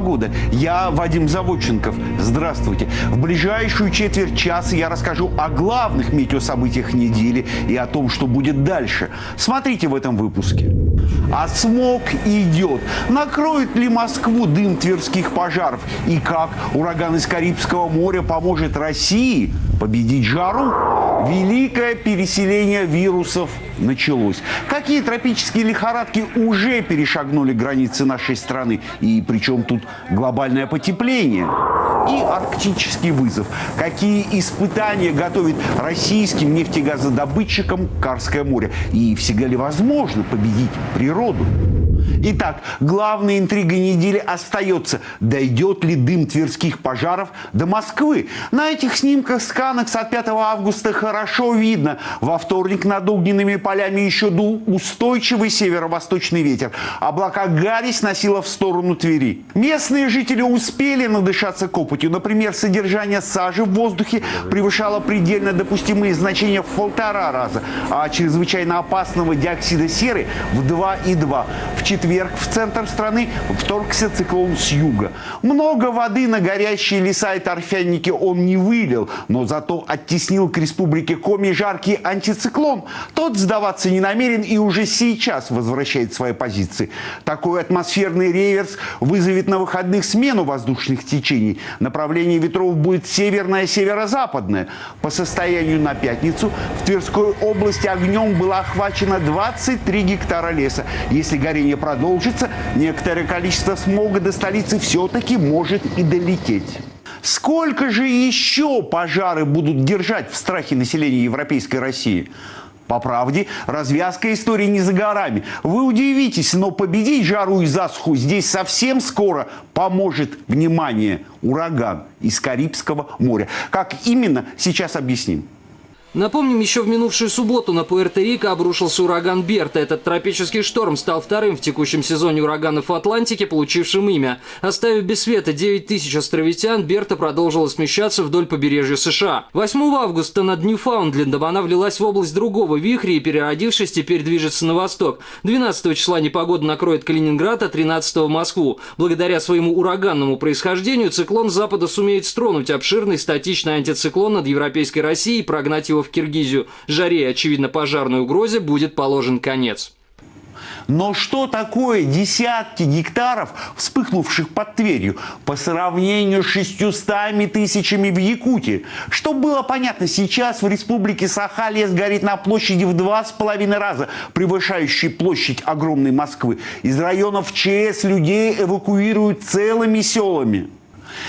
погода». Я Вадим Заводченков. Здравствуйте. В ближайшую четверть часа я расскажу о главных метеособытиях недели и о том, что будет дальше. Смотрите в этом выпуске. А смог идет. Накроет ли Москву дым тверских пожаров? И как ураган из Карибского моря поможет России победить жару? Великое переселение вирусов началось. Какие тропические лихорадки уже перешагнули границы нашей страны? И причем тут глобальное потепление? И арктический вызов. Какие испытания готовит российским нефтегазодобытчикам Карское море? И всегда ли возможно победить природу? Итак, главная интрига недели остается. Дойдет ли дым тверских пожаров до Москвы? На этих снимках с Канекс от 5 августа хорошо видно. Во вторник над огненными полями еще дул устойчивый северо-восточный ветер. Облака гари сносило в сторону Твери. Местные жители успели надышаться копотью. Например, содержание сажи в воздухе превышало предельно допустимые значения в 1,5 раза, а чрезвычайно опасного диоксида серы в 2,2. В четверг в центр страны вторгся циклон с юга. Много воды на горящие леса и торфяники он не вылил, но зато оттеснил к республике Коми жаркий антициклон. Тот сдаваться не намерен и уже сейчас возвращает свои позиции. Такой атмосферный реверс вызовет на выходных смену воздушных течений. Направление ветров будет северное, северо-западное. По состоянию на пятницу в Тверской области огнем было охвачено 23 гектара леса. Если горение продолжится, некоторое количество смога до столицы все-таки может и долететь. Сколько же еще пожары будут держать в страхе населения Европейской России? По правде, развязка истории не за горами. Вы удивитесь, но победить жару и засуху здесь совсем скоро поможет, внимание, ураган из Карибского моря. Как именно, сейчас объясним. Напомним, еще в минувшую субботу на Пуэрто-Рико обрушился ураган Берта. Этот тропический шторм стал вторым в текущем сезоне ураганов в Атлантике, получившим имя. Оставив без света 9000 островитян, Берта продолжила смещаться вдоль побережья США. 8 августа над Ньюфаундлендом она влилась в область другого вихря и, переродившись, теперь движется на восток. 12 числа непогода накроет Калининград, а 13 Москву. Благодаря своему ураганному происхождению циклон с запада сумеет стронуть обширный статичный антициклон над европейской Россией и прогнать его в Киргизию. Жаре и, очевидно, пожарной угрозе будет положен конец. Но что такое десятки гектаров, вспыхнувших под Тверью, по сравнению с 600 тысячами в Якутии? Чтобы было понятно, сейчас в республике Саха лес горит на площади в 2,5 раза, превышающей площадь огромной Москвы. Из районов ЧС людей эвакуируют целыми селами.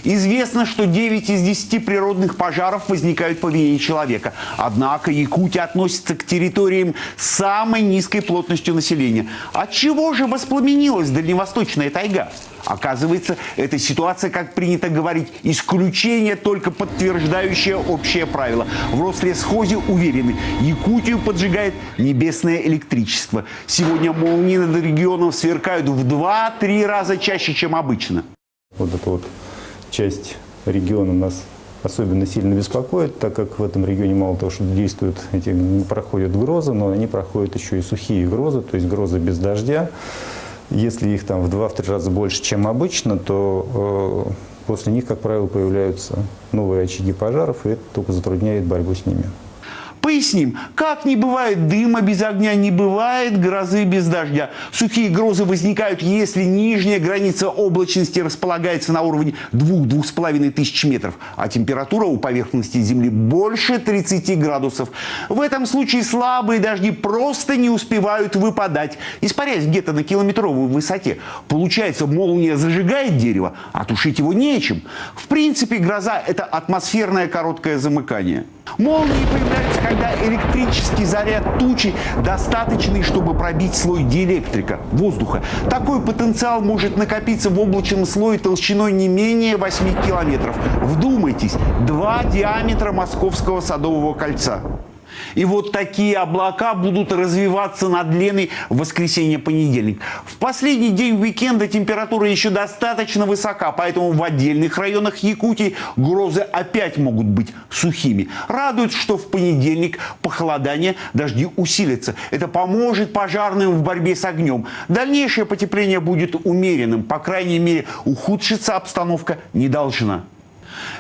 Известно, что 9 из 10 природных пожаров возникают по вине человека. Однако Якутия относится к территориям с самой низкой плотностью населения. Отчего же воспламенилась дальневосточная тайга? Оказывается, эта ситуация, как принято говорить, исключение, только подтверждающее общее правило. В Рослесхозе уверены, Якутию поджигает небесное электричество. Сегодня молнии над регионом сверкают в 2-3 раза чаще, чем обычно. Вот это вот часть региона нас особенно сильно беспокоит, так как в этом регионе мало того, что действуют, проходят грозы, но они проходят еще и сухие грозы, то есть грозы без дождя. Если их там в 2-3 раза больше, чем обычно, то после них, как правило, появляются новые очаги пожаров, и это только затрудняет борьбу с ними. Поясним, как не бывает дыма без огня, не бывает грозы без дождя. Сухие грозы возникают, если нижняя граница облачности располагается на уровне 2-2,5 тысяч метров, а температура у поверхности Земли больше 30 градусов. В этом случае слабые дожди просто не успевают выпадать, испаряясь где-то на километровой высоте. Получается, молния зажигает дерево, а тушить его нечем. В принципе, гроза – это атмосферное короткое замыкание. Молнии появляются, когда электрический заряд тучи достаточный, чтобы пробить слой диэлектрика – воздуха. Такой потенциал может накопиться в облачном слое толщиной не менее 8 километров. Вдумайтесь, 2 диаметра Московского Садового кольца. И вот такие облака будут развиваться над Леной в воскресенье-понедельник. В последний день уикенда температура еще достаточно высока, поэтому в отдельных районах Якутии грозы опять могут быть сухими. Радует, что в понедельник похолодание, дожди усилятся. Это поможет пожарным в борьбе с огнем. Дальнейшее потепление будет умеренным. По крайней мере, ухудшиться обстановка не должна.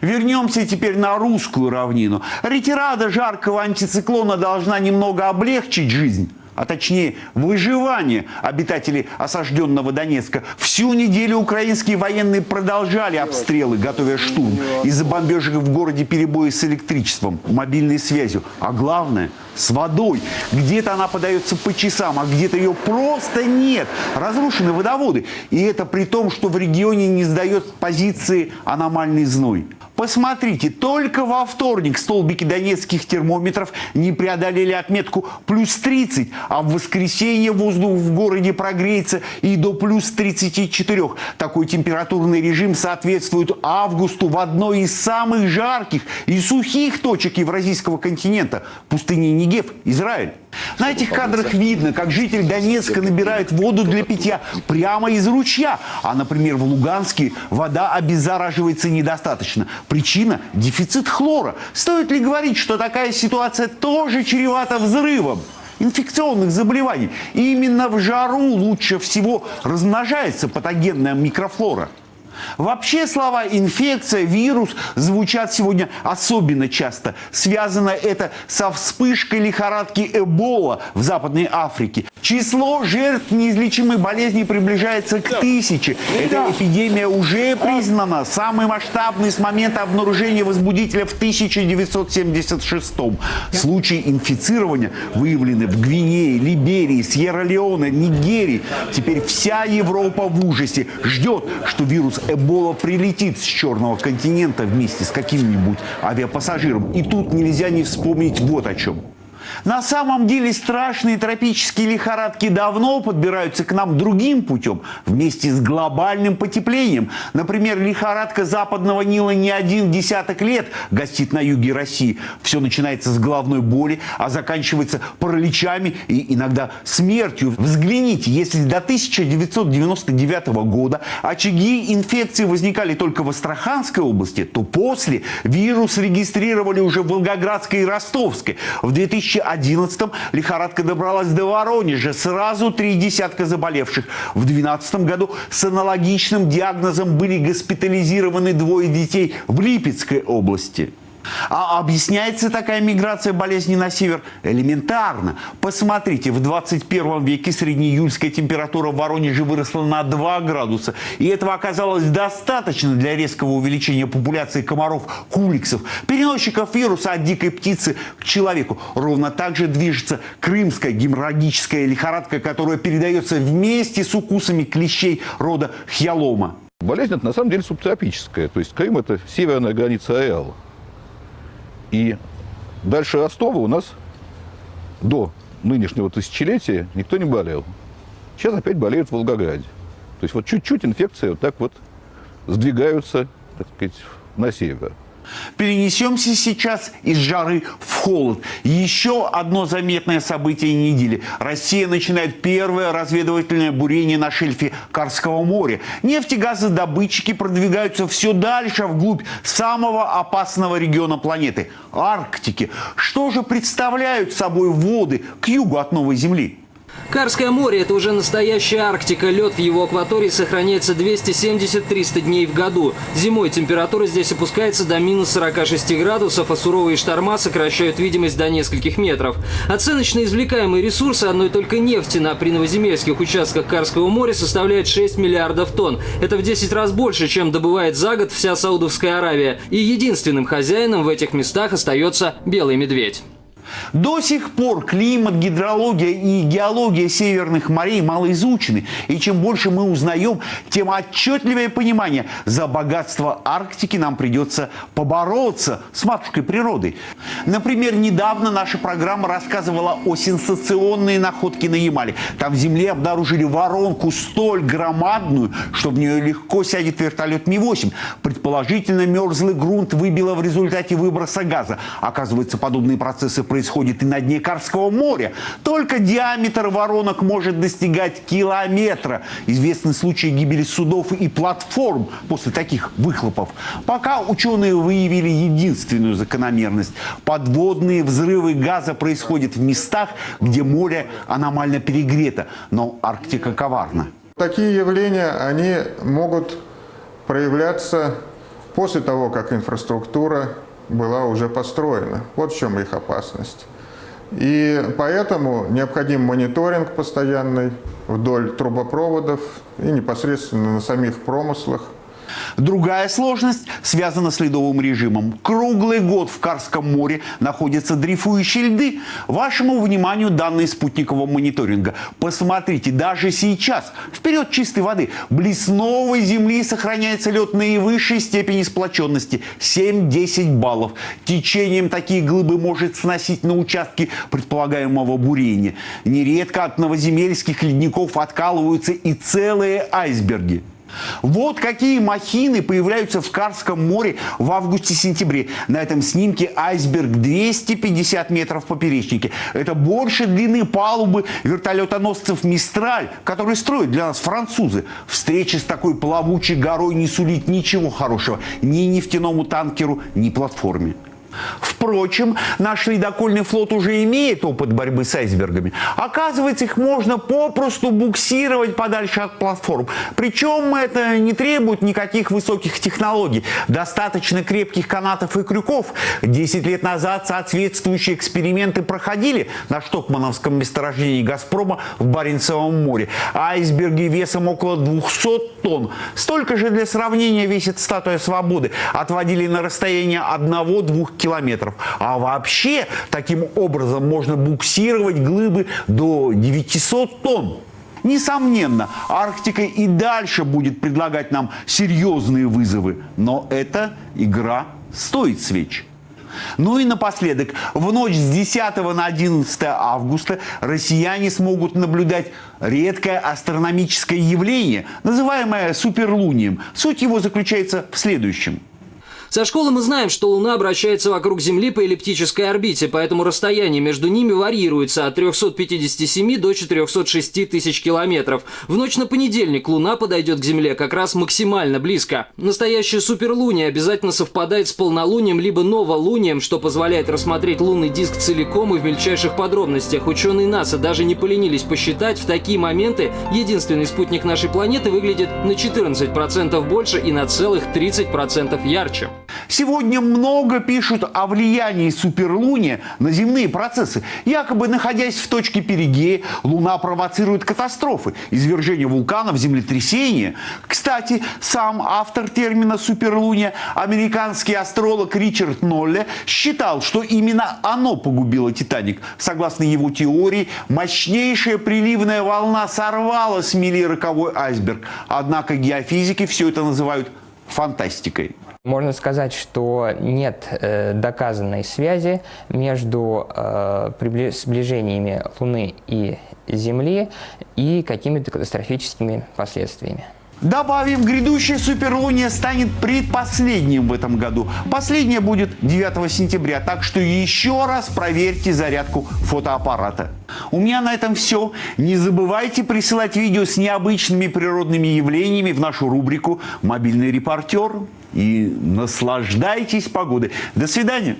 Вернемся теперь на русскую равнину. Ретирада жаркого антициклона должна немного облегчить жизнь, а точнее выживание обитателей осажденного Донецка. Всю неделю украинские военные продолжали обстрелы, готовя штурм. Из-за бомбежек в городе перебои с электричеством, мобильной связью, а главное – с водой. Где-то она подается по часам, а где-то ее просто нет. Разрушены водоводы. И это при том, что в регионе не сдает позиции аномальный зной. Посмотрите, только во вторник столбики донецких термометров не преодолели отметку плюс 30, а в воскресенье воздух в городе прогреется и до плюс 34. Такой температурный режим соответствует августу в одной из самых жарких и сухих точек Евразийского континента – пустыне Негев, Израиль. На этих кадрах видно, как житель Донецка набирает воду для питья прямо из ручья. А, например, в Луганске вода обеззараживается недостаточно. Причина – дефицит хлора. Стоит ли говорить, что такая ситуация тоже чревата взрывом инфекционных заболеваний? И именно в жару лучше всего размножается патогенная микрофлора. Вообще слова «инфекция», «вирус» звучат сегодня особенно часто. Связано это со вспышкой лихорадки Эбола в Западной Африке. Число жертв неизлечимой болезни приближается к 1000. Эта эпидемия уже признана самой масштабной с момента обнаружения возбудителя в 1976. Случаи инфицирования выявлены в Гвинее, Либерии, Сьерра-Леоне, Нигерии. Теперь вся Европа в ужасе ждет, что вирус Эбола прилетит с Черного континента вместе с каким-нибудь авиапассажиром. И тут нельзя не вспомнить вот о чем. На самом деле страшные тропические лихорадки давно подбираются к нам другим путем, вместе с глобальным потеплением. Например, лихорадка Западного Нила не один десяток лет гостит на юге России. Все начинается с головной боли, а заканчивается параличами и иногда смертью. Взгляните, если до 1999 года очаги инфекции возникали только в Астраханской области, то после вирус регистрировали уже в Волгоградской и Ростовской. В 2011-м лихорадка добралась до Воронежа, сразу 3 десятка заболевших. В 2012 году с аналогичным диагнозом были госпитализированы 2 детей в Липецкой области. А объясняется такая миграция болезни на север элементарно. Посмотрите, в 21 веке среднеиюльская температура в Воронеже выросла на 2 градуса. И этого оказалось достаточно для резкого увеличения популяции комаров-куликсов, переносчиков вируса от дикой птицы к человеку. Ровно так же движется крымская геморрагическая лихорадка, которая передается вместе с укусами клещей рода хьялома. Болезнь это на самом деле субтропическая. То есть Крым – это северная граница ареала. И дальше Ростова у нас до нынешнего тысячелетия никто не болел. Сейчас опять болеют в Волгограде. То есть вот чуть-чуть инфекции вот так вот сдвигаются, так сказать, на север. Перенесемся сейчас из жары в холод. Еще одно заметное событие недели. Россия начинает первое разведывательное бурение на шельфе Карского моря. Нефтегазодобытчики продвигаются все дальше вглубь самого опасного региона планеты – Арктики. Что же представляют собой воды к югу от Новой Земли? Карское море – это уже настоящая Арктика. Лед в его акватории сохраняется 270-300 дней в году. Зимой температура здесь опускается до минус 46 градусов, а суровые шторма сокращают видимость до нескольких метров. Оценочно извлекаемые ресурсы одной только нефти на приновоземельских участках Карского моря составляют 6 миллиардов тонн. Это в 10 раз больше, чем добывает за год вся Саудовская Аравия. И единственным хозяином в этих местах остается белый медведь. До сих пор климат, гидрология и геология северных морей мало изучены. И чем больше мы узнаем, тем отчетливее понимание: за богатство Арктики нам придется побороться с матушкой природой. Например, недавно наша программа рассказывала о сенсационной находке на Ямале. Там в земле обнаружили воронку столь громадную, что в нее легко сядет вертолет Ми-8. Предположительно, мерзлый грунт выбило в результате выброса газа. Оказывается, подобные процессы происходят происходит и на дне Карского моря. Только диаметр воронок может достигать километра. Известны случаи гибели судов и платформ после таких выхлопов. Пока ученые выявили единственную закономерность. Подводные взрывы газа происходят в местах, где море аномально перегрето. Но Арктика коварна. Такие явления, они могут проявляться после того, как инфраструктура была уже построена. Вот в чем их опасность. И поэтому необходим мониторинг постоянный вдоль трубопроводов и непосредственно на самих промыслах. Другая сложность связана с ледовым режимом. Круглый год в Карском море находятся дрейфующие льды. Вашему вниманию данные спутникового мониторинга. Посмотрите, даже сейчас, вперед чистой воды, близ новой земли сохраняется лед наивысшей степени сплоченности – 7-10 баллов. Течением такие глыбы может сносить на участки предполагаемого бурения. Нередко от новоземельских ледников откалываются и целые айсберги. Вот какие махины появляются в Карском море в августе-сентябре. На этом снимке айсберг 250 метров в поперечнике. Это больше длины палубы вертолетоносцев «Мистраль», которые строят для нас французы. Встреча с такой плавучей горой не сулит ничего хорошего ни нефтяному танкеру, ни платформе. Впрочем, наш ледокольный флот уже имеет опыт борьбы с айсбергами. Оказывается, их можно попросту буксировать подальше от платформ. Причем это не требует никаких высоких технологий. Достаточно крепких канатов и крюков. 10 лет назад соответствующие эксперименты проходили на штокмановском месторождении «Газпрома» в Баренцевом море. Айсберги весом около 200 тонн. Столько же для сравнения весит статуя Свободы. Отводили на расстояние 1-2 километров. А вообще, таким образом можно буксировать глыбы до 900 тонн. Несомненно, Арктика и дальше будет предлагать нам серьезные вызовы. Но эта игра стоит свеч. Ну и напоследок, в ночь с 10 на 11 августа россияне смогут наблюдать редкое астрономическое явление, называемое суперлунием. Суть его заключается в следующем. Со школы мы знаем, что Луна обращается вокруг Земли по эллиптической орбите, поэтому расстояние между ними варьируется от 357 до 406 тысяч километров. В ночь на понедельник Луна подойдет к Земле как раз максимально близко. Настоящее суперлуние обязательно совпадает с полнолунием либо новолунием, что позволяет рассмотреть лунный диск целиком и в мельчайших подробностях. Ученые НАСА даже не поленились посчитать, в такие моменты единственный спутник нашей планеты выглядит на 14% больше и на целых 30% ярче. Сегодня много пишут о влиянии суперлуния на земные процессы. Якобы, находясь в точке перигея, Луна провоцирует катастрофы, извержение вулканов, землетрясения. Кстати, сам автор термина «суперлуния», американский астролог Ричард Нолле, считал, что именно оно погубило «Титаник». Согласно его теории, мощнейшая приливная волна сорвала с мели роковой айсберг. Однако геофизики все это называют фантастикой. Можно сказать, что нет доказанной связи между сближениями Луны и Земли и какими-то катастрофическими последствиями. Добавим, грядущее суперлуние станет предпоследним в этом году. Последнее будет 9 сентября, так что еще раз проверьте зарядку фотоаппарата. У меня на этом все. Не забывайте присылать видео с необычными природными явлениями в нашу рубрику «Мобильный репортер». И наслаждайтесь погодой. До свидания.